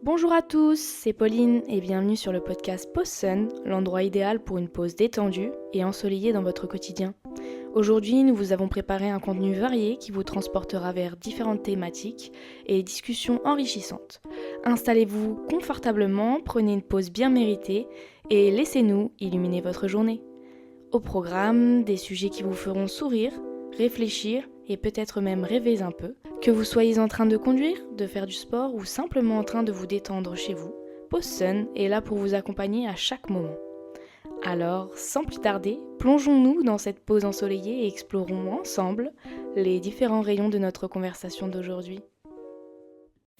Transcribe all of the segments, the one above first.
Bonjour à tous, c'est Pauline et bienvenue sur le podcast Pause Sun, l'endroit idéal pour une pause détendue et ensoleillée dans votre quotidien. Aujourd'hui, nous vous avons préparé un contenu varié qui vous transportera vers différentes thématiques et discussions enrichissantes. Installez-vous confortablement, prenez une pause bien méritée et laissez-nous illuminer votre journée. Au programme, des sujets qui vous feront sourire, réfléchir et peut-être même rêver un peu. Que vous soyez en train de conduire, de faire du sport ou simplement en train de vous détendre chez vous, Pause Sun est là pour vous accompagner à chaque moment. Alors, sans plus tarder, plongeons-nous dans cette pause ensoleillée et explorons ensemble les différents rayons de notre conversation d'aujourd'hui.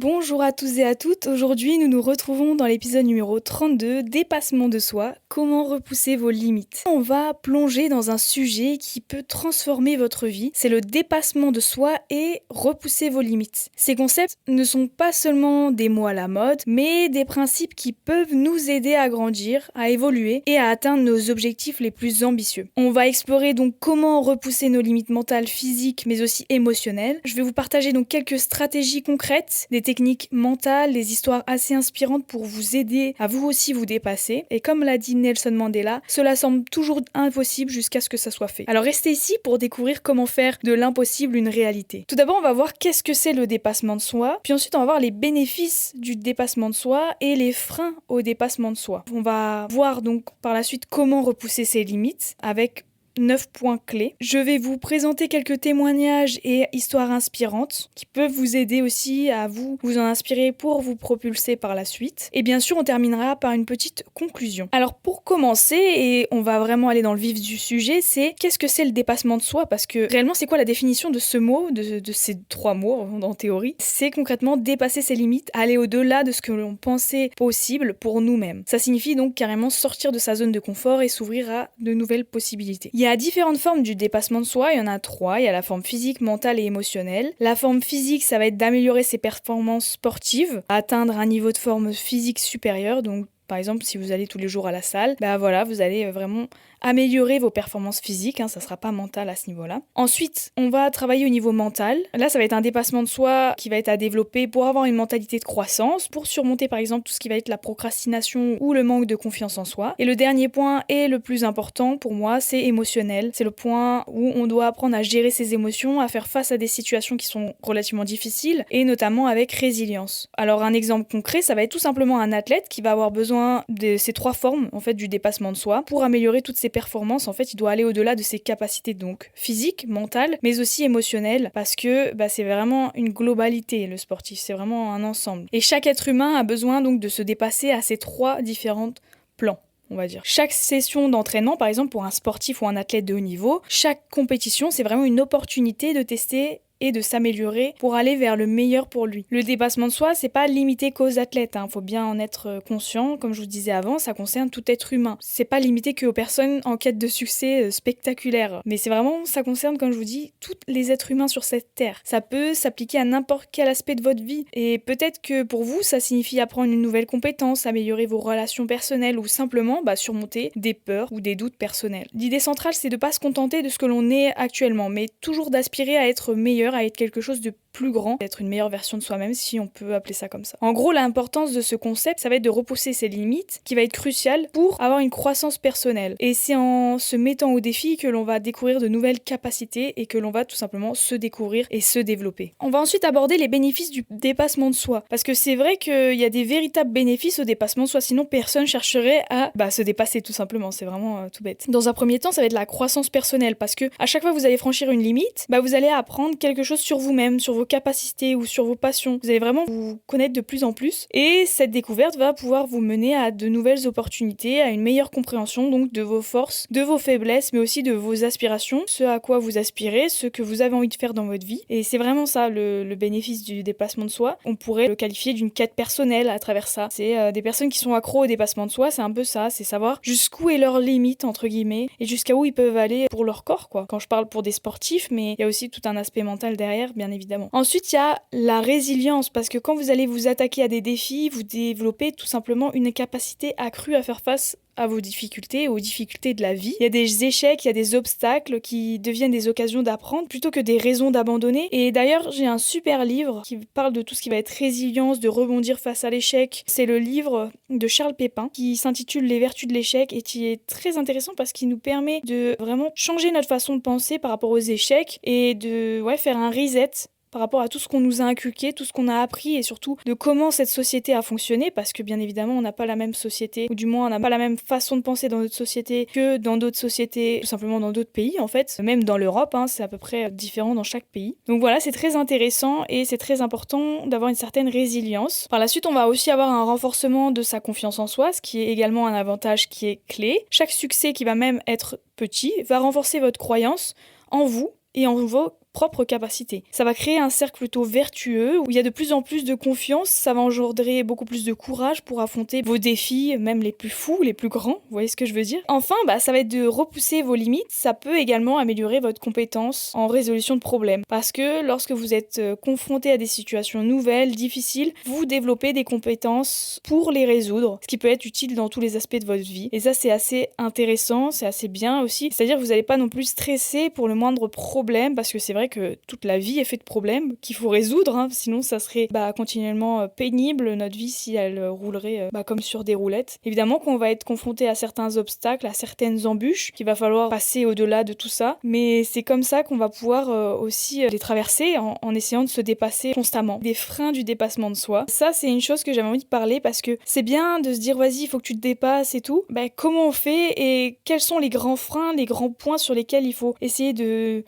Bonjour à tous et à toutes, aujourd'hui nous nous retrouvons dans l'épisode numéro 32, dépassement de soi, comment repousser vos limites. On va plonger dans un sujet qui peut transformer votre vie, c'est le dépassement de soi et repousser vos limites. Ces concepts ne sont pas seulement des mots à la mode, mais des principes qui peuvent nous aider à grandir, à évoluer et à atteindre nos objectifs les plus ambitieux. On va explorer donc comment repousser nos limites mentales, physiques mais aussi émotionnelles. Je vais vous partager donc quelques stratégies concrètes, des techniques mentales, des histoires assez inspirantes pour vous aider à vous aussi vous dépasser. Et comme l'a dit Nelson Mandela, cela semble toujours impossible jusqu'à ce que ça soit fait. Alors restez ici pour découvrir comment faire de l'impossible une réalité. Tout d'abord, on va voir qu'est-ce que c'est le dépassement de soi, puis ensuite on va voir les bénéfices du dépassement de soi et les freins au dépassement de soi. On va voir donc par la suite comment repousser ses limites avec 9 points clés. Je vais vous présenter quelques témoignages et histoires inspirantes qui peuvent vous aider aussi à vous en inspirer pour vous propulser par la suite. Et bien sûr, on terminera par une petite conclusion. Alors pour commencer, et on va vraiment aller dans le vif du sujet, c'est qu'est-ce que c'est le dépassement de soi? Parce que réellement, c'est quoi la définition de ce mot, de ces 3 mots en théorie? C'est concrètement dépasser ses limites, aller au-delà de ce que l'on pensait possible pour nous-mêmes. Ça signifie donc carrément sortir de sa zone de confort et s'ouvrir à de nouvelles possibilités. Il y a différentes formes du dépassement de soi, il y en a 3, il y a la forme physique, mentale et émotionnelle. La forme physique, ça va être d'améliorer ses performances sportives, atteindre un niveau de forme physique supérieur, donc par exemple, si vous allez tous les jours à la salle, vous allez vraiment améliorer vos performances physiques, ça sera pas mental à ce niveau-là. Ensuite, on va travailler au niveau mental. Là, ça va être un dépassement de soi qui va être à développer pour avoir une mentalité de croissance, pour surmonter par exemple tout ce qui va être la procrastination ou le manque de confiance en soi. Et le dernier point et le plus important pour moi, c'est émotionnel. C'est le point où on doit apprendre à gérer ses émotions, à faire face à des situations qui sont relativement difficiles et notamment avec résilience. Alors un exemple concret, ça va être tout simplement un athlète qui va avoir besoin de ces 3 formes en fait du dépassement de soi pour améliorer toutes ses performances. En fait, il doit aller au-delà de ses capacités donc physiques, mentales, mais aussi émotionnelles parce que c'est vraiment une globalité le sportif, c'est vraiment un ensemble. Et chaque être humain a besoin donc de se dépasser à ces 3 différents plans. On va dire. Chaque session d'entraînement, par exemple pour un sportif ou un athlète de haut niveau, chaque compétition, c'est vraiment une opportunité de tester et de s'améliorer pour aller vers le meilleur pour lui. Le dépassement de soi, c'est pas limité qu'aux athlètes, faut bien en être conscient. Comme je vous disais avant, ça concerne tout être humain. C'est pas limité qu'aux personnes en quête de succès spectaculaire, mais c'est vraiment, ça concerne, comme je vous dis, tous les êtres humains sur cette terre. Ça peut s'appliquer à n'importe quel aspect de votre vie, et peut-être que pour vous, ça signifie apprendre une nouvelle compétence, améliorer vos relations personnelles, ou simplement surmonter des peurs ou des doutes personnels. L'idée centrale, c'est de pas se contenter de ce que l'on est actuellement, mais toujours d'aspirer à être meilleur, à être quelque chose de plus grand, d'être une meilleure version de soi-même, si on peut appeler ça comme ça. En gros, l'importance de ce concept, ça va être de repousser ses limites, qui va être crucial pour avoir une croissance personnelle. Et c'est en se mettant au défi que l'on va découvrir de nouvelles capacités et que l'on va tout simplement se découvrir et se développer. On va ensuite aborder les bénéfices du dépassement de soi, parce que c'est vrai qu'il y a des véritables bénéfices au dépassement de soi, sinon personne chercherait à se dépasser tout simplement, c'est vraiment tout bête. Dans un premier temps, ça va être la croissance personnelle, parce que à chaque fois que vous allez franchir une limite, vous allez apprendre quelque chose sur vous-même, sur vos capacités ou sur vos passions. Vous allez vraiment vous connaître de plus en plus et cette découverte va pouvoir vous mener à de nouvelles opportunités, à une meilleure compréhension donc de vos forces, de vos faiblesses, mais aussi de vos aspirations, ce à quoi vous aspirez, ce que vous avez envie de faire dans votre vie. Et c'est vraiment ça le bénéfice du dépassement de soi. On pourrait le qualifier d'une quête personnelle à travers ça. C'est des personnes qui sont accros au dépassement de soi, c'est un peu ça, c'est savoir jusqu'où est leur limite entre guillemets et jusqu'à où ils peuvent aller pour leur corps quoi. Quand je parle pour des sportifs, mais il y a aussi tout un aspect mental derrière, bien évidemment. Ensuite, il y a la résilience, parce que quand vous allez vous attaquer à des défis, vous développez tout simplement une capacité accrue à faire face à vos difficultés, aux difficultés de la vie. Il y a des échecs, il y a des obstacles qui deviennent des occasions d'apprendre plutôt que des raisons d'abandonner. Et d'ailleurs, j'ai un super livre qui parle de tout ce qui va être résilience, de rebondir face à l'échec. C'est le livre de Charles Pépin qui s'intitule Les vertus de l'échec et qui est très intéressant parce qu'il nous permet de vraiment changer notre façon de penser par rapport aux échecs et de faire un reset par rapport à tout ce qu'on nous a inculqué, tout ce qu'on a appris et surtout de comment cette société a fonctionné parce que bien évidemment on n'a pas la même société ou du moins on n'a pas la même façon de penser dans notre société que dans d'autres sociétés, tout simplement dans d'autres pays en fait, même dans l'Europe, c'est à peu près différent dans chaque pays. Donc voilà, c'est très intéressant et c'est très important d'avoir une certaine résilience. Par la suite, on va aussi avoir un renforcement de sa confiance en soi, ce qui est également un avantage qui est clé. Chaque succès qui va même être petit va renforcer votre croyance en vous et en vos propres capacités. Ça va créer un cercle plutôt vertueux où il y a de plus en plus de confiance, ça va engendrer beaucoup plus de courage pour affronter vos défis, même les plus fous, les plus grands, vous voyez ce que je veux dire. Enfin, ça va être de repousser vos limites, ça peut également améliorer votre compétence en résolution de problèmes parce que lorsque vous êtes confronté à des situations nouvelles, difficiles, vous développez des compétences pour les résoudre, ce qui peut être utile dans tous les aspects de votre vie. Et ça, c'est assez intéressant, c'est assez bien aussi, c'est-à-dire que vous n'allez pas non plus stresser pour le moindre problème parce que c'est vrai que toute la vie est faite de problèmes qu'il faut résoudre, sinon ça serait continuellement pénible notre vie si elle roulerait comme sur des roulettes. Évidemment qu'on va être confronté à certains obstacles, à certaines embûches, qu'il va falloir passer au-delà de tout ça, mais c'est comme ça qu'on va pouvoir aussi les traverser en essayant de se dépasser constamment. Des freins du dépassement de soi. Ça, c'est une chose que j'avais envie de parler parce que c'est bien de se dire vas-y, il faut que tu te dépasses et tout. Comment on fait et quels sont les grands freins, les grands points sur lesquels il faut essayer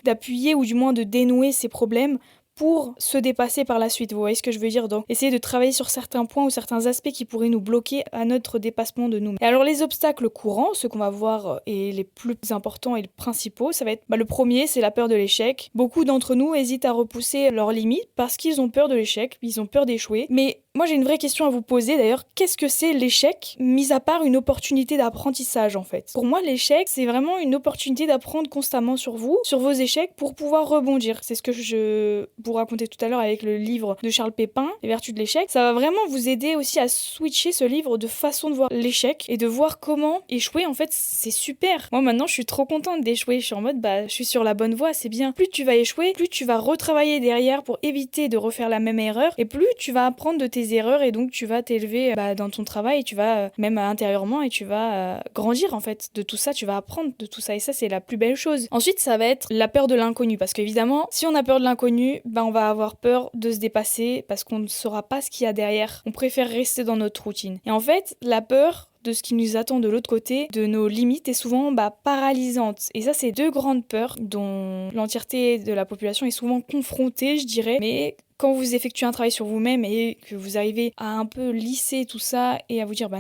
d'appuyer ou du moins de dénouer ces problèmes pour se dépasser par la suite, vous voyez ce que je veux dire, donc essayer de travailler sur certains points ou certains aspects qui pourraient nous bloquer à notre dépassement de nous. Et alors les obstacles courants, ceux qu'on va voir et les plus importants et les principaux, ça va être le premier, c'est la peur de l'échec. Beaucoup d'entre nous hésitent à repousser leurs limites parce qu'ils ont peur de l'échec, ils ont peur d'échouer, mais moi j'ai une vraie question à vous poser d'ailleurs, qu'est-ce que c'est l'échec, mis à part une opportunité d'apprentissage en fait? Pour moi l'échec c'est vraiment une opportunité d'apprendre constamment sur vous, sur vos échecs pour pouvoir rebondir. C'est ce que je vous racontais tout à l'heure avec le livre de Charles Pépin, Les vertus de l'échec. Ça va vraiment vous aider aussi à switcher ce livre de façon de voir l'échec et de voir comment échouer en fait c'est super. Moi maintenant je suis trop contente d'échouer, je suis en mode je suis sur la bonne voie, c'est bien. Plus tu vas échouer, plus tu vas retravailler derrière pour éviter de refaire la même erreur et plus tu vas apprendre de tes erreurs et donc tu vas t'élever dans ton travail et tu vas même intérieurement et tu vas grandir en fait de tout ça, tu vas apprendre de tout ça et ça c'est la plus belle chose. Ensuite ça va être la peur de l'inconnu parce qu'évidemment si on a peur de l'inconnu, on va avoir peur de se dépasser parce qu'on ne saura pas ce qu'il y a derrière. On préfère rester dans notre routine. Et en fait, la peur de ce qui nous attend de l'autre côté, de nos limites, est souvent paralysante. Et ça, c'est deux grandes peurs dont l'entièreté de la population est souvent confrontée, je dirais. Mais quand vous effectuez un travail sur vous-même et que vous arrivez à un peu lisser tout ça et à vous dire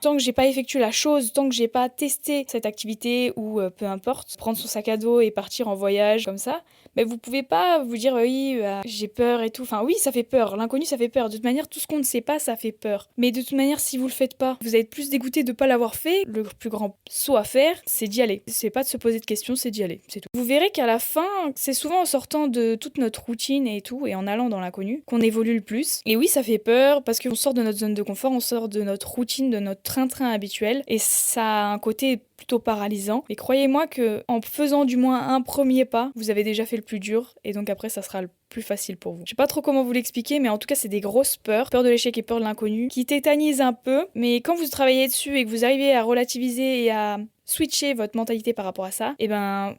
tant que j'ai pas effectué la chose, tant que j'ai pas testé cette activité ou peu importe, prendre son sac à dos et partir en voyage comme ça, vous pouvez pas vous dire oui, j'ai peur et tout. Enfin oui, ça fait peur, l'inconnu ça fait peur. De toute manière, tout ce qu'on ne sait pas, ça fait peur. Mais de toute manière, si vous le faites pas, vous allez être plus dégoûté de pas l'avoir fait. Le plus grand saut à faire, c'est d'y aller. C'est pas de se poser de questions, c'est d'y aller, c'est tout. Vous verrez qu'à la fin, c'est souvent en sortant de toute notre routine et tout, et en allant dans l'inconnu, qu'on évolue le plus. Et oui, ça fait peur parce qu'on sort de notre zone de confort, on sort de notre routine, de notre train-train habituel, et ça a un côté plutôt paralysant. Mais croyez-moi que en faisant du moins un premier pas, vous avez déjà fait le plus dur, et donc après ça sera le plus facile pour vous. Je sais pas trop comment vous l'expliquer, mais en tout cas c'est des grosses peurs, peur de l'échec et peur de l'inconnu, qui tétanisent un peu, mais quand vous travaillez dessus et que vous arrivez à relativiser et à switcher votre mentalité par rapport à ça,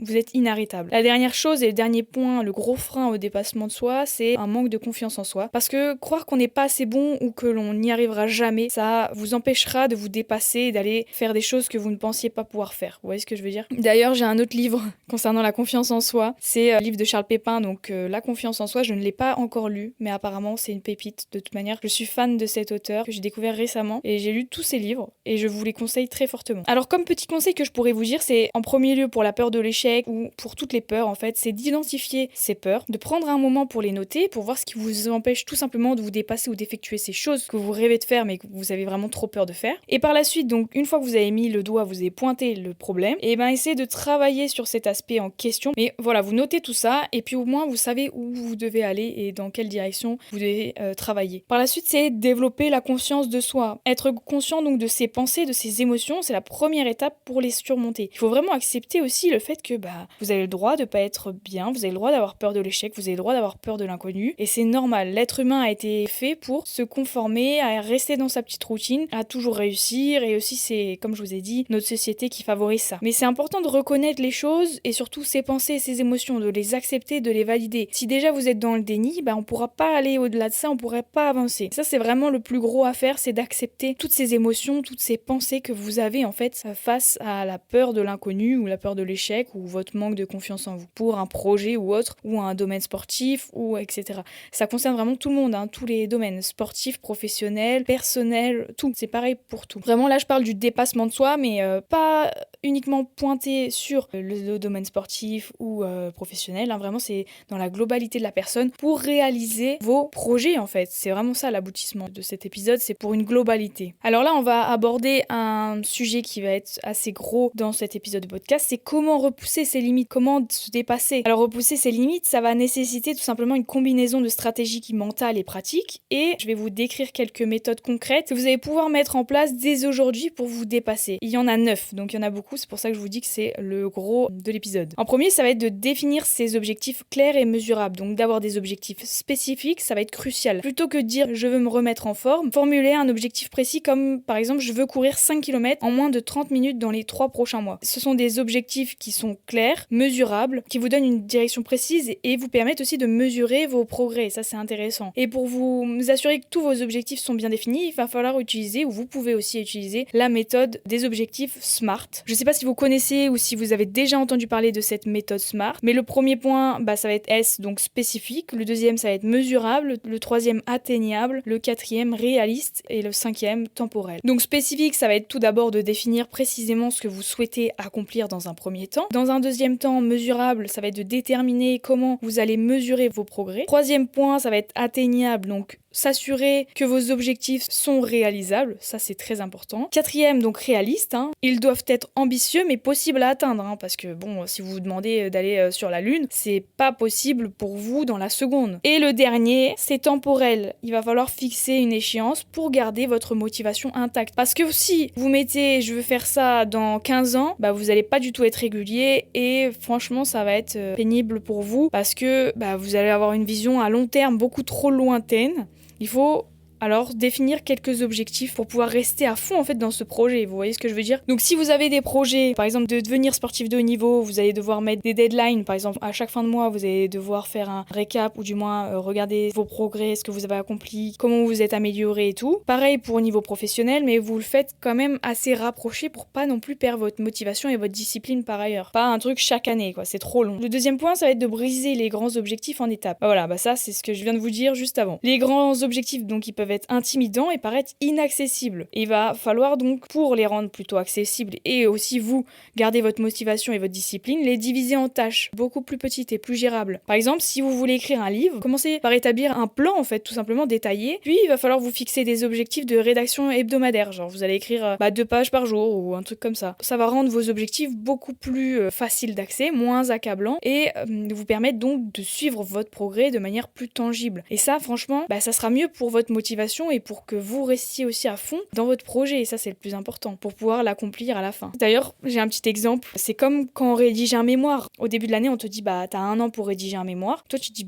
vous êtes inarrêtable. La dernière chose et le dernier point, le gros frein au dépassement de soi, c'est un manque de confiance en soi. Parce que croire qu'on n'est pas assez bon ou que l'on n'y arrivera jamais, ça vous empêchera de vous dépasser et d'aller faire des choses que vous ne pensiez pas pouvoir faire. Vous voyez ce que je veux dire? D'ailleurs, j'ai un autre livre concernant la confiance en soi. C'est le livre de Charles Pépin, donc La confiance en soi. Je ne l'ai pas encore lu, mais apparemment c'est une pépite. De toute manière, je suis fan de cet auteur que j'ai découvert récemment et j'ai lu tous ses livres et je vous les conseille très fortement. Alors comme petit conseil que je pourrais vous dire, c'est en premier lieu pour la peur de l'échec ou pour toutes les peurs en fait, c'est d'identifier ces peurs, de prendre un moment pour les noter, pour voir ce qui vous empêche tout simplement de vous dépasser ou d'effectuer ces choses que vous rêvez de faire mais que vous avez vraiment trop peur de faire. Et par la suite, donc une fois que vous avez mis le doigt, vous avez pointé le problème, et ben essayez de travailler sur cet aspect en question. Mais voilà, vous notez tout ça et puis au moins vous savez où vous devez aller et dans quelle direction vous devez travailler. Par la suite, c'est développer la conscience de soi. Être conscient donc de ses pensées, de ses émotions, c'est la première étape pour les surmonter. Il faut vraiment accepter aussi le fait que vous avez le droit de pas être bien, vous avez le droit d'avoir peur de l'échec, vous avez le droit d'avoir peur de l'inconnu et c'est normal. L'être humain a été fait pour se conformer, à rester dans sa petite routine, à toujours réussir et aussi c'est, comme je vous ai dit, notre société qui favorise ça. Mais c'est important de reconnaître les choses et surtout ses pensées, ses émotions, de les accepter, de les valider. Si déjà vous êtes dans le déni, on pourra pas aller au-delà de ça, on pourrait pas avancer. Ça c'est vraiment le plus gros à faire, c'est d'accepter toutes ces émotions, toutes ces pensées que vous avez en fait face à la peur de l'inconnu ou la peur de l'échec ou votre manque de confiance en vous pour un projet ou autre ou un domaine sportif ou etc. Ça concerne vraiment tout le monde, tous les domaines sportifs, professionnels, personnels, tout. C'est pareil pour tout. Vraiment là je parle du dépassement de soi mais pas uniquement pointé sur le domaine sportif ou professionnel, vraiment c'est dans la globalité de la personne pour réaliser vos projets en fait. C'est vraiment ça l'aboutissement de cet épisode, c'est pour une globalité. Alors là on va aborder un sujet qui va être assez gros dans cet épisode de podcast, c'est comment repousser ses limites, comment se dépasser. Alors repousser ses limites, ça va nécessiter tout simplement une combinaison de stratégies mentales et pratiques et je vais vous décrire quelques méthodes concrètes que vous allez pouvoir mettre en place dès aujourd'hui pour vous dépasser. Il y en a 9, donc il y en a beaucoup, c'est pour ça que je vous dis que c'est le gros de l'épisode. En premier, ça va être de définir ses objectifs clairs et mesurables, donc d'avoir des objectifs spécifiques, ça va être crucial. Plutôt que de dire je veux me remettre en forme, formuler un objectif précis comme par exemple je veux courir 5 km en moins de 30 minutes dans les 3 prochains mois. Ce sont des objectifs qui sont clairs, mesurables, qui vous donnent une direction précise et vous permettent aussi de mesurer vos progrès, ça c'est intéressant. Et pour vous assurer que tous vos objectifs sont bien définis, il va falloir utiliser, ou vous pouvez aussi utiliser, la méthode des objectifs SMART. Je sais pas si vous connaissez ou si vous avez déjà entendu parler de cette méthode SMART, mais le premier point, ça va être S, donc spécifique, le deuxième ça va être mesurable, le troisième atteignable, le quatrième réaliste et le cinquième temporel. Donc spécifique, ça va être tout d'abord de définir précisément ce que vous souhaitez accomplir dans un premier temps. Dans un deuxième temps, mesurable, ça va être de déterminer comment vous allez mesurer vos progrès. Troisième point, ça va être atteignable, donc s'assurer que vos objectifs sont réalisables, ça c'est très important. Quatrième, donc réaliste, ils doivent être ambitieux mais possibles à atteindre, parce que si vous vous demandez d'aller sur la lune, c'est pas possible pour vous dans la seconde. Et le dernier, c'est temporel, il va falloir fixer une échéance pour garder votre motivation intacte. Parce que si vous mettez je veux faire ça dans 15 ans, vous allez pas du tout être régulier et franchement ça va être pénible pour vous parce que vous allez avoir une vision à long terme beaucoup trop lointaine. Il faut alors définir quelques objectifs pour pouvoir rester à fond en fait dans ce projet, vous voyez ce que je veux dire? Donc si vous avez des projets, par exemple de devenir sportif de haut niveau, vous allez devoir mettre des deadlines, par exemple à chaque fin de mois vous allez devoir faire un récap ou du moins regarder vos progrès, ce que vous avez accompli, comment vous êtes amélioré et tout. Pareil pour au niveau professionnel, mais vous le faites quand même assez rapproché pour pas non plus perdre votre motivation et votre discipline par ailleurs. Pas un truc chaque année quoi, c'est trop long. Le deuxième point ça va être de briser les grands objectifs en étapes. Ça c'est ce que je viens de vous dire juste avant. Les grands objectifs donc ils peuvent être intimidants et paraître inaccessibles. Il va falloir donc, pour les rendre plutôt accessibles et aussi vous garder votre motivation et votre discipline, les diviser en tâches beaucoup plus petites et plus gérables. Par exemple, si vous voulez écrire un livre, commencez par établir un plan en fait, tout simplement détaillé, puis il va falloir vous fixer des objectifs de rédaction hebdomadaire, genre vous allez écrire 2 pages par jour ou un truc comme ça. Ça va rendre vos objectifs beaucoup plus faciles d'accès, moins accablants et vous permettre donc de suivre votre progrès de manière plus tangible. Et ça franchement, ça sera mieux pour votre motivation et pour que vous restiez aussi à fond dans votre projet, et ça c'est le plus important, pour pouvoir l'accomplir à la fin. D'ailleurs, j'ai un petit exemple, c'est comme quand on rédige un mémoire. Au début de l'année, on te dit t'as 1 an pour rédiger un mémoire. Toi tu te dis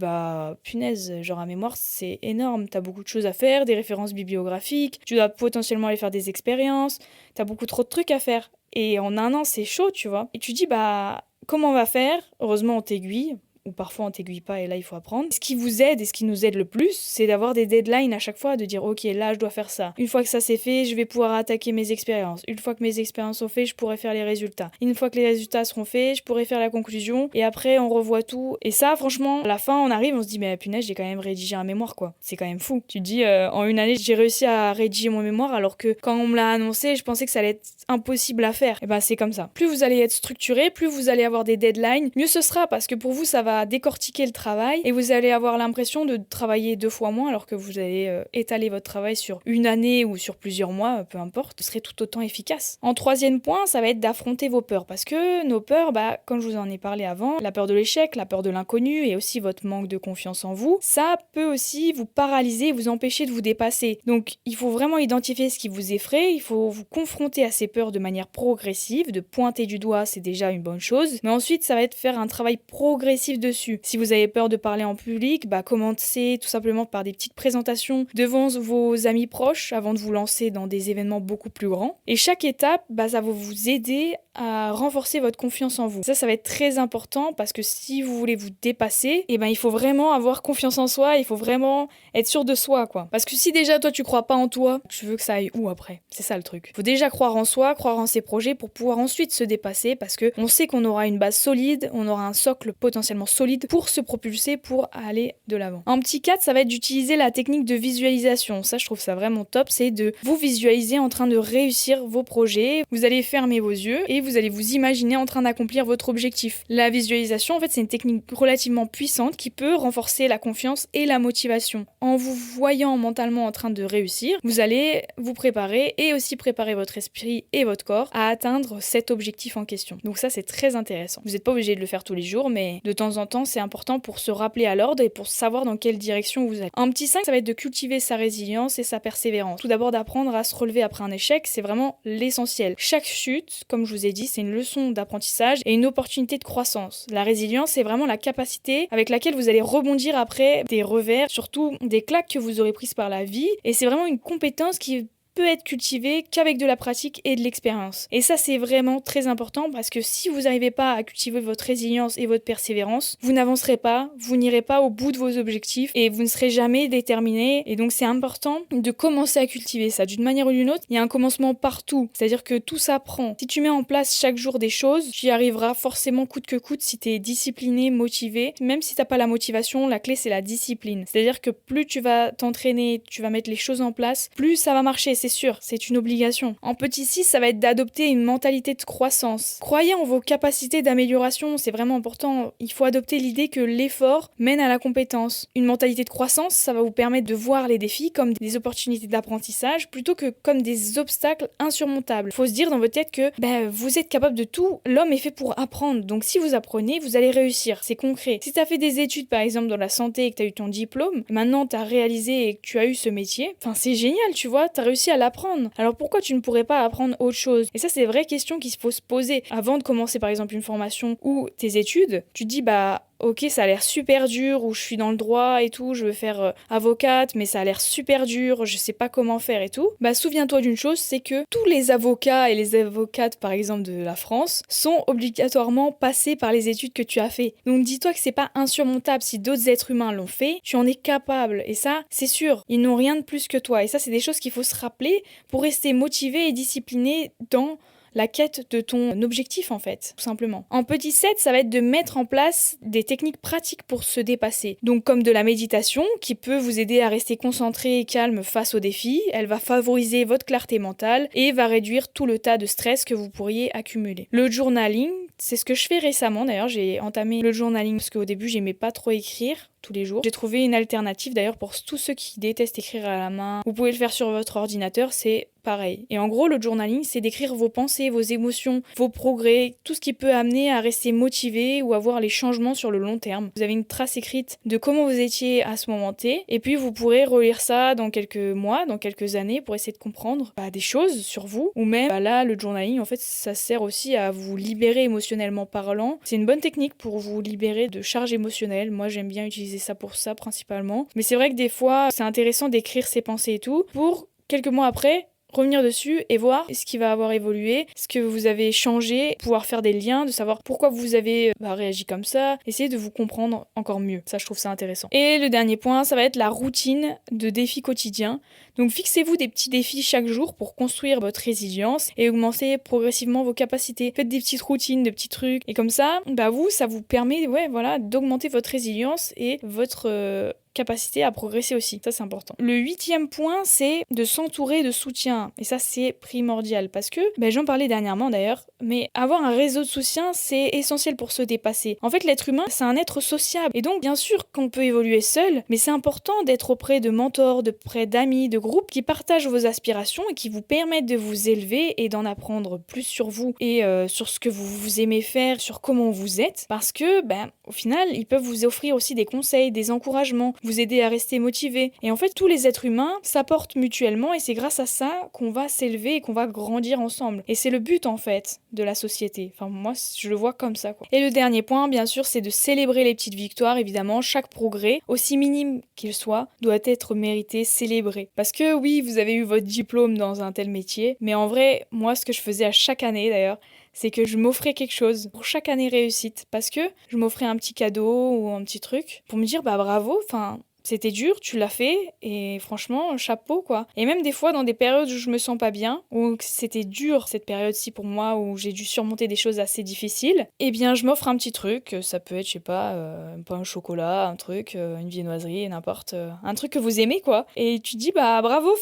punaise, genre un mémoire c'est énorme, t'as beaucoup de choses à faire, des références bibliographiques, tu dois potentiellement aller faire des expériences, t'as beaucoup trop de trucs à faire. Et en 1 an c'est chaud, tu vois. Et tu dis comment on va faire? Heureusement on t'aiguille. ou parfois on t'aiguille pas et là il faut apprendre. Ce qui vous aide et ce qui nous aide le plus, c'est d'avoir des deadlines à chaque fois, de dire ok, là je dois faire ça. Une fois que ça c'est fait, je vais pouvoir attaquer mes expériences. Une fois que mes expériences sont faites, je pourrai faire les résultats. Une fois que les résultats seront faits, je pourrai faire la conclusion et après on revoit tout. Et ça, franchement, à la fin on arrive, on se dit mais punaise, j'ai quand même rédigé un mémoire quoi. C'est quand même fou. Tu te dis en une année j'ai réussi à rédiger mon mémoire alors que quand on me l'a annoncé, je pensais que ça allait être impossible à faire. Et ben c'est comme ça. Plus vous allez être structuré, plus vous allez avoir des deadlines, mieux ce sera parce que pour vous ça va décortiquer le travail et vous allez avoir l'impression de travailler 2 fois moins alors que vous allez étaler votre travail sur une année ou sur plusieurs mois, peu importe, ce serait tout autant efficace. En troisième point, ça va être d'affronter vos peurs parce que nos peurs, comme je vous en ai parlé avant, la peur de l'échec, la peur de l'inconnu et aussi votre manque de confiance en vous, ça peut aussi vous paralyser et vous empêcher de vous dépasser. Donc il faut vraiment identifier ce qui vous effraie, il faut vous confronter à ces peurs de manière progressive, de pointer du doigt, c'est déjà une bonne chose, mais ensuite ça va être faire un travail progressif dessus. Si vous avez peur de parler en public, commencez tout simplement par des petites présentations devant vos amis proches avant de vous lancer dans des événements beaucoup plus grands. Et chaque étape, ça va vous aider à renforcer votre confiance en vous. Ça va être très important parce que si vous voulez vous dépasser, il faut vraiment avoir confiance en soi, il faut vraiment être sûr de soi, quoi. Parce que si déjà toi tu crois pas en toi, tu veux que ça aille où après? C'est ça le truc. Il faut déjà croire en soi, croire en ses projets pour pouvoir ensuite se dépasser parce que on sait qu'on aura une base solide, on aura un socle potentiellement solide pour se propulser, pour aller de l'avant. En petit 4, ça va être d'utiliser la technique de visualisation. Ça, je trouve ça vraiment top, c'est de vous visualiser en train de réussir vos projets. Vous allez fermer vos yeux et vous allez vous imaginer en train d'accomplir votre objectif. La visualisation, en fait, c'est une technique relativement puissante qui peut renforcer la confiance et la motivation. En vous voyant mentalement en train de réussir, vous allez vous préparer et aussi préparer votre esprit et votre corps à atteindre cet objectif en question. Donc ça, c'est très intéressant. Vous n'êtes pas obligé de le faire tous les jours, mais de temps en temps, c'est important pour se rappeler à l'ordre et pour savoir dans quelle direction vous allez. En petit 5, ça va être de cultiver sa résilience et sa persévérance. Tout d'abord, d'apprendre à se relever après un échec, c'est vraiment l'essentiel. Chaque chute, comme je vous ai dit, c'est une leçon d'apprentissage et une opportunité de croissance. La résilience, c'est vraiment la capacité avec laquelle vous allez rebondir après des revers, surtout des claques que vous aurez prises par la vie. Et c'est vraiment une compétence qui peut être cultivé qu'avec de la pratique et de l'expérience. Et ça, c'est vraiment très important parce que si vous n'arrivez pas à cultiver votre résilience et votre persévérance, vous n'avancerez pas, vous n'irez pas au bout de vos objectifs et vous ne serez jamais déterminé. Et donc, c'est important de commencer à cultiver ça. D'une manière ou d'une autre, il y a un commencement partout. C'est-à-dire que tout s'apprend. Si tu mets en place chaque jour des choses, tu y arriveras forcément coûte que coûte si tu es discipliné, motivé. Même si tu n'as pas la motivation, la clé, c'est la discipline. C'est-à-dire que plus tu vas t'entraîner, tu vas mettre les choses en place, plus ça va marcher. C'est sûr, c'est une obligation. En petit 6, ça va être d'adopter une mentalité de croissance. Croyez en vos capacités d'amélioration, c'est vraiment important. Il faut adopter l'idée que l'effort mène à la compétence. Une mentalité de croissance, ça va vous permettre de voir les défis comme des opportunités d'apprentissage plutôt que comme des obstacles insurmontables. Il faut se dire dans votre tête que vous êtes capable de tout, l'homme est fait pour apprendre. Donc si vous apprenez, vous allez réussir, c'est concret. Si tu as fait des études par exemple dans la santé et que tu as eu ton diplôme, maintenant tu as réalisé et que tu as eu ce métier, c'est génial, tu vois, tu as réussi à l'apprendre. Alors pourquoi tu ne pourrais pas apprendre autre chose? Et ça, c'est des vraies questions qu'il faut se poser. Avant de commencer par exemple une formation ou tes études, tu te dis ok, ça a l'air super dur, ou je suis dans le droit et tout, je veux faire avocate, mais ça a l'air super dur, je sais pas comment faire et tout. Souviens-toi d'une chose, c'est que tous les avocats et les avocates, par exemple, de la France, sont obligatoirement passés par les études que tu as fait. Donc dis-toi que c'est pas insurmontable. Si d'autres êtres humains l'ont fait, tu en es capable. Et ça, c'est sûr, ils n'ont rien de plus que toi. Et ça, c'est des choses qu'il faut se rappeler pour rester motivé et discipliné dans la quête de ton objectif en fait, tout simplement. En petit 7, ça va être de mettre en place des techniques pratiques pour se dépasser. Donc comme de la méditation qui peut vous aider à rester concentré et calme face aux défis, elle va favoriser votre clarté mentale et va réduire tout le tas de stress que vous pourriez accumuler. Le journaling, c'est ce que je fais récemment d'ailleurs, j'ai entamé le journaling parce qu'au début j'aimais pas trop écrire tous les jours. J'ai trouvé une alternative d'ailleurs pour tous ceux qui détestent écrire à la main. Vous pouvez le faire sur votre ordinateur, c'est pareil. Et en gros, le journaling, c'est d'écrire vos pensées, vos émotions, vos progrès, tout ce qui peut amener à rester motivé ou à voir les changements sur le long terme. Vous avez une trace écrite de comment vous étiez à ce moment T, et puis vous pourrez relire ça dans quelques mois, dans quelques années pour essayer de comprendre des choses sur vous, ou même là, le journaling, en fait, ça sert aussi à vous libérer émotionnellement parlant. C'est une bonne technique pour vous libérer de charges émotionnelles. Moi, j'aime bien utiliser ça pour ça principalement. Mais c'est vrai que des fois, c'est intéressant d'écrire ses pensées et tout pour quelques mois après revenir dessus et voir ce qui va avoir évolué, ce que vous avez changé, pouvoir faire des liens, de savoir pourquoi vous avez réagi comme ça, essayer de vous comprendre encore mieux. Ça, je trouve ça intéressant. Et le dernier point, ça va être la routine de défis quotidiens. Donc fixez-vous des petits défis chaque jour pour construire votre résilience et augmenter progressivement vos capacités. Faites des petites routines, des petits trucs. Et comme ça, ça vous permet d'augmenter votre résilience et votre capacité à progresser aussi. Ça, c'est important. Le 8e point, c'est de s'entourer de soutien. Et ça, c'est primordial parce que, j'en parlais dernièrement d'ailleurs, mais avoir un réseau de soutien, c'est essentiel pour se dépasser. En fait, l'être humain, c'est un être sociable. Et donc, bien sûr qu'on peut évoluer seul, mais c'est important d'être auprès de mentors, près d'amis, de groupes qui partagent vos aspirations et qui vous permettent de vous élever et d'en apprendre plus sur vous et sur ce que vous aimez faire, sur comment vous êtes. Parce que, au final, ils peuvent vous offrir aussi des conseils, des encouragements, vous aider à rester motivé. Et en fait, tous les êtres humains s'apportent mutuellement et c'est grâce à ça qu'on va s'élever et qu'on va grandir ensemble. Et c'est le but, en fait, de la société. Enfin, moi, je le vois comme ça, quoi. Et le dernier point, bien sûr, c'est de célébrer les petites victoires. Évidemment, chaque progrès, aussi minime qu'il soit, doit être mérité, célébré. Parce que oui, vous avez eu votre diplôme dans un tel métier, mais en vrai, moi, ce que je faisais à chaque année, d'ailleurs, c'est que je m'offrais quelque chose pour chaque année réussite. Parce que je m'offrais un petit cadeau ou un petit truc pour me dire, bravo, c'était dur, tu l'as fait, et franchement, chapeau, quoi. Et même des fois, dans des périodes où je me sens pas bien, où c'était dur, cette période-ci pour moi, où j'ai dû surmonter des choses assez difficiles, je m'offre un petit truc, ça peut être, je sais pas, un pain au chocolat, un truc, une viennoiserie, n'importe, un truc que vous aimez, quoi. Et tu te dis, bravo,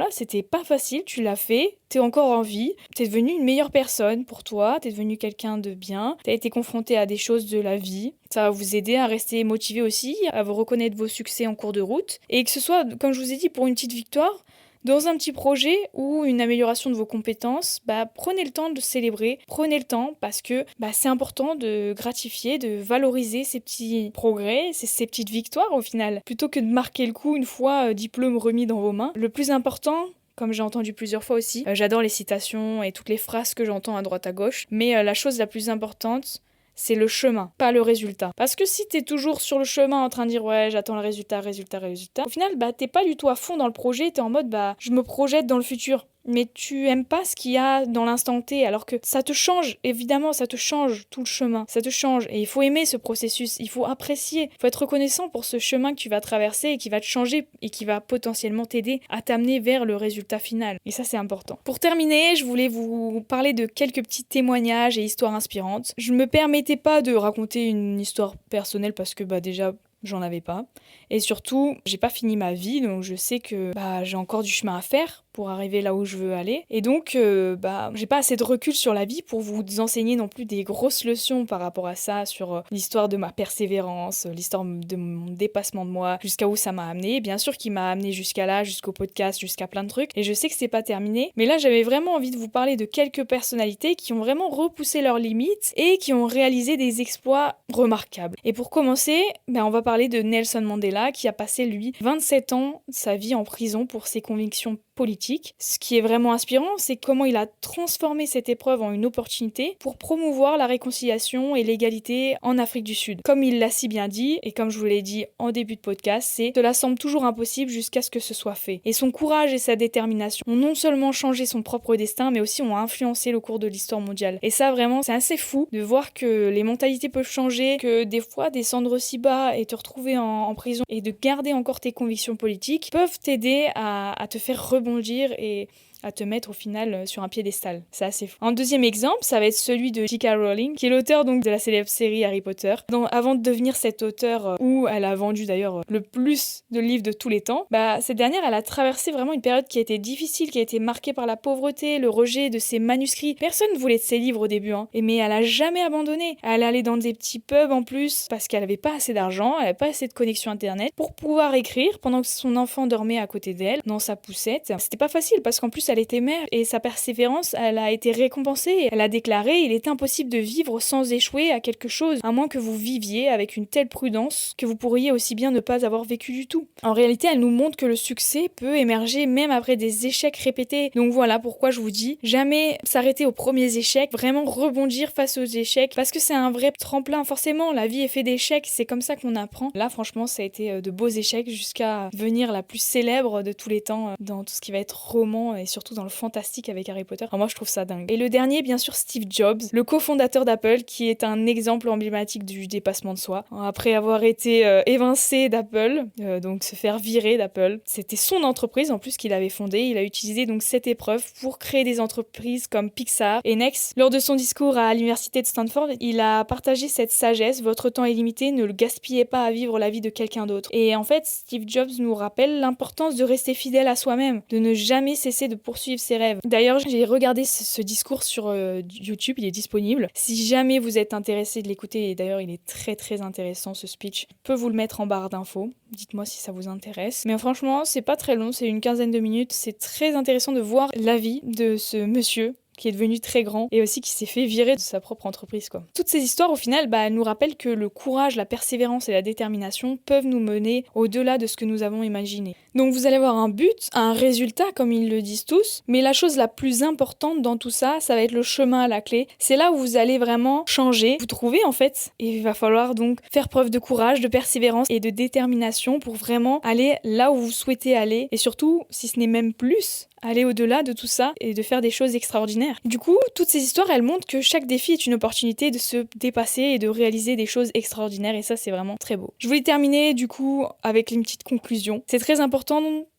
c'était pas facile, tu l'as fait, t'es encore en vie, t'es devenu une meilleure personne pour toi, t'es devenu quelqu'un de bien, t'as été confronté à des choses de la vie. Ça va vous aider à rester motivé aussi, à vous reconnaître vos succès en cours de route. Et que ce soit, comme je vous ai dit, pour une petite victoire, dans un petit projet ou une amélioration de vos compétences, prenez le temps de célébrer, prenez le temps parce que c'est important de gratifier, de valoriser ces petits progrès, ces petites victoires au final. Plutôt que de marquer le coup une fois diplôme remis dans vos mains. Le plus important, comme j'ai entendu plusieurs fois aussi, j'adore les citations et toutes les phrases que j'entends à droite à gauche, mais la chose la plus importante, c'est le chemin, pas le résultat. Parce que si t'es toujours sur le chemin en train de dire ouais, j'attends le résultat, au final, t'es pas du tout à fond dans le projet, t'es en mode je me projette dans le futur. Mais tu aimes pas ce qu'il y a dans l'instant T, alors que ça te change, évidemment, ça te change tout le chemin, ça te change, et il faut aimer ce processus, il faut apprécier, il faut être reconnaissant pour ce chemin que tu vas traverser et qui va te changer et qui va potentiellement t'aider à t'amener vers le résultat final. Et ça, c'est important. Pour terminer, je voulais vous parler de quelques petits témoignages et histoires inspirantes. Je me permettais pas de raconter une histoire personnelle parce que déjà, j'en avais pas. Et surtout, j'ai pas fini ma vie, donc je sais que j'ai encore du chemin à faire pour arriver là où je veux aller. Et donc, j'ai pas assez de recul sur la vie pour vous enseigner non plus des grosses leçons par rapport à ça, sur l'histoire de ma persévérance, l'histoire de mon dépassement de moi, jusqu'à où ça m'a amené. Bien sûr qu'il m'a amené jusqu'à là, jusqu'au podcast, jusqu'à plein de trucs. Et je sais que c'est pas terminé. Mais là, j'avais vraiment envie de vous parler de quelques personnalités qui ont vraiment repoussé leurs limites et qui ont réalisé des exploits remarquables. Et pour commencer, on va parler de Nelson Mandela, qui a passé, lui, 27 ans de sa vie en prison pour ses convictions politiques. Ce qui est vraiment inspirant, c'est comment il a transformé cette épreuve en une opportunité pour promouvoir la réconciliation et l'égalité en Afrique du Sud. Comme il l'a si bien dit, et comme je vous l'ai dit en début de podcast, cela semble toujours impossible jusqu'à ce que ce soit fait. Et son courage et sa détermination ont non seulement changé son propre destin, mais aussi ont influencé le cours de l'histoire mondiale. Et ça, vraiment, c'est assez fou de voir que les mentalités peuvent changer, que des fois, descendre si bas et te retrouver en prison et de garder encore tes convictions politiques peuvent t'aider à te faire rebondir et à te mettre au final sur un piédestal. C'est assez fou. Un deuxième exemple, ça va être celui de J.K. Rowling, qui est l'auteur donc de la célèbre série Harry Potter. Donc, avant de devenir cet auteur où elle a vendu d'ailleurs le plus de livres de tous les temps, cette dernière, elle a traversé vraiment une période qui a été difficile, qui a été marquée par la pauvreté, le rejet de ses manuscrits. Personne ne voulait de ses livres au début, mais elle a jamais abandonné. Elle allait dans des petits pubs en plus parce qu'elle avait pas assez d'argent, elle avait pas assez de connexion internet pour pouvoir écrire pendant que son enfant dormait à côté d'elle dans sa poussette. C'était pas facile parce qu'en plus elle était mère et sa persévérance, elle a été récompensée. Elle a déclaré: il est impossible de vivre sans échouer à quelque chose, à moins que vous viviez avec une telle prudence que vous pourriez aussi bien ne pas avoir vécu du tout. En réalité, elle nous montre que le succès peut émerger même après des échecs répétés. Donc voilà pourquoi je vous dis, jamais s'arrêter aux premiers échecs, vraiment rebondir face aux échecs, parce que c'est un vrai tremplin. Forcément, la vie est faite d'échecs, c'est comme ça qu'on apprend. Là, franchement, ça a été de beaux échecs jusqu'à devenir la plus célèbre de tous les temps dans tout ce qui va être roman et surtout surtout dans le fantastique avec Harry Potter. Alors moi je trouve ça dingue. Et le dernier, bien sûr, Steve Jobs, le cofondateur d'Apple, qui est un exemple emblématique du dépassement de soi. Après avoir été évincé d'Apple, donc se faire virer d'Apple, c'était son entreprise en plus qu'il avait fondée. Il a utilisé donc cette épreuve pour créer des entreprises comme Pixar et Next. Lors de son discours à l'université de Stanford, il a partagé cette sagesse: votre temps est limité, ne le gaspillez pas à vivre la vie de quelqu'un d'autre. Et en fait, Steve Jobs nous rappelle l'importance de rester fidèle à soi-même, de ne jamais cesser de poursuivre ses rêves. D'ailleurs, j'ai regardé ce discours sur YouTube, il est disponible. Si jamais vous êtes intéressé de l'écouter, et d'ailleurs il est très très intéressant ce speech, je peux vous le mettre en barre d'infos. Dites-moi si ça vous intéresse. Mais franchement, c'est pas très long, c'est une quinzaine de minutes. C'est très intéressant de voir la vie de ce monsieur qui est devenu très grand et aussi qui s'est fait virer de sa propre entreprise, quoi. Toutes ces histoires, au final, elles nous rappellent que le courage, la persévérance et la détermination peuvent nous mener au-delà de ce que nous avons imaginé. Donc vous allez avoir un but, un résultat, comme ils le disent tous, mais la chose la plus importante dans tout ça, ça va être le chemin à la clé. C'est là où vous allez vraiment changer, vous trouver en fait, et il va falloir donc faire preuve de courage, de persévérance et de détermination pour vraiment aller là où vous souhaitez aller, et surtout, si ce n'est même plus, aller au-delà de tout ça et de faire des choses extraordinaires. Du coup, toutes ces histoires, elles montrent que chaque défi est une opportunité de se dépasser et de réaliser des choses extraordinaires, et ça, c'est vraiment très beau. Je voulais terminer du coup avec une petite conclusion. C'est très important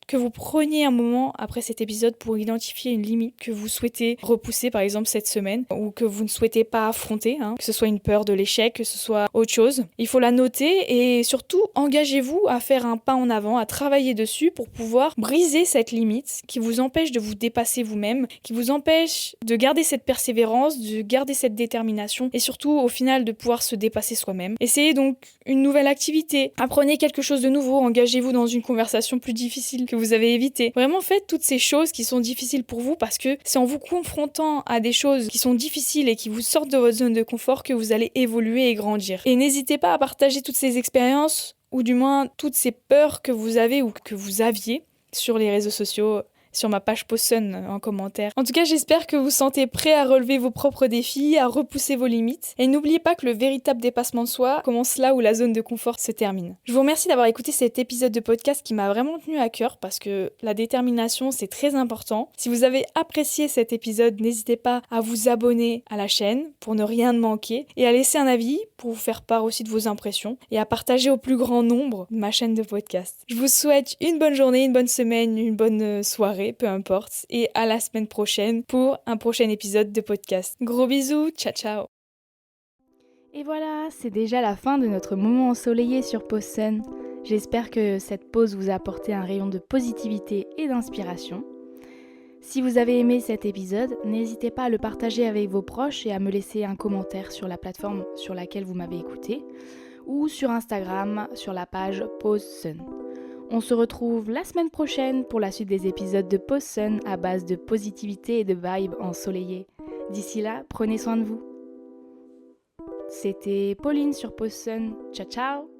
que vous preniez un moment après cet épisode pour identifier une limite que vous souhaitez repousser, par exemple cette semaine, ou que vous ne souhaitez pas affronter, que ce soit une peur de l'échec, que ce soit autre chose. Il faut la noter et surtout engagez-vous à faire un pas en avant, à travailler dessus pour pouvoir briser cette limite qui vous empêche de vous dépasser vous-même, qui vous empêche de garder cette persévérance, de garder cette détermination et surtout au final de pouvoir se dépasser soi-même. Essayez donc une nouvelle activité, apprenez quelque chose de nouveau, engagez-vous dans une conversation plus difficile que vous avez évité. Vraiment faites toutes ces choses qui sont difficiles pour vous parce que c'est en vous confrontant à des choses qui sont difficiles et qui vous sortent de votre zone de confort que vous allez évoluer et grandir. Et n'hésitez pas à partager toutes ces expériences ou du moins toutes ces peurs que vous avez ou que vous aviez sur les réseaux sociaux, sur ma page Posun en commentaire. En tout cas, j'espère que vous sentez prêt à relever vos propres défis, à repousser vos limites. Et n'oubliez pas que le véritable dépassement de soi commence là où la zone de confort se termine. Je vous remercie d'avoir écouté cet épisode de podcast qui m'a vraiment tenu à cœur parce que la détermination, c'est très important. Si vous avez apprécié cet épisode, n'hésitez pas à vous abonner à la chaîne pour ne rien manquer et à laisser un avis pour vous faire part aussi de vos impressions et à partager au plus grand nombre ma chaîne de podcast. Je vous souhaite une bonne journée, une bonne semaine, une bonne soirée, peu importe, et à la semaine prochaine pour un prochain épisode de podcast. Gros bisous, ciao ciao. Et voilà, c'est déjà la fin de notre moment ensoleillé sur Posun. J'espère que cette pause vous a apporté un rayon de positivité et d'inspiration. Si vous avez aimé cet épisode, n'hésitez pas à le partager avec vos proches et à me laisser un commentaire sur la plateforme sur laquelle vous m'avez écouté ou sur Instagram sur la page Posun. On se retrouve la semaine prochaine pour la suite des épisodes de Posun à base de positivité et de vibes ensoleillées. D'ici là, prenez soin de vous. C'était Pauline sur Posun. Ciao ciao!